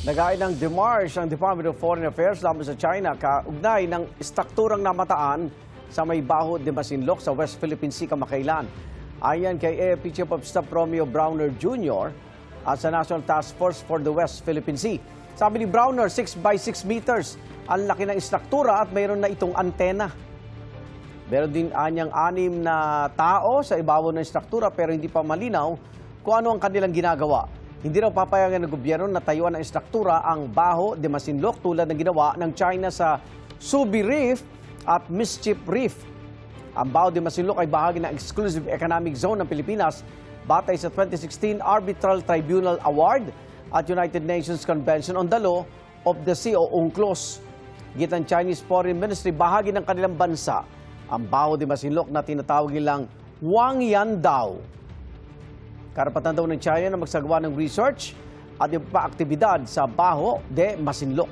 Naghain ng demarche ang Department of Foreign Affairs laban sa China kaugnay ng istrukturang namataan sa may Baho de Masinloc sa West Philippine Sea kamakailan. Ayon kay AFP Chief of Staff Romeo Browner Jr. at sa National Task Force for the West Philippine Sea. Sabi ni Browner, 6 by 6 meters ang laki ng istruktura at mayroon na itong antena. Meron din anyang 6 na tao sa ibabaw ng istruktura pero hindi pa malinaw kung ano ang kanilang ginagawa. Hindi raw papayagan ng gobyerno na tayuan ng istruktura ang Baho de Masinloc tulad ng ginawa ng China sa Subi Reef at Mischief Reef. Ang Baho de Masinloc ay bahagi ng Exclusive Economic Zone ng Pilipinas batay sa 2016 Arbitral Tribunal Award at United Nations Convention on the Law of the Sea o UNCLOS. Gitang Chinese Foreign Ministry, bahagi ng kanilang bansa ang Baho de Masinloc na tinatawag nilang Huangyan daw. Karapatan daw ng China na magsagawa ng research at iba pa aktibidad sa Baho de Masinloc.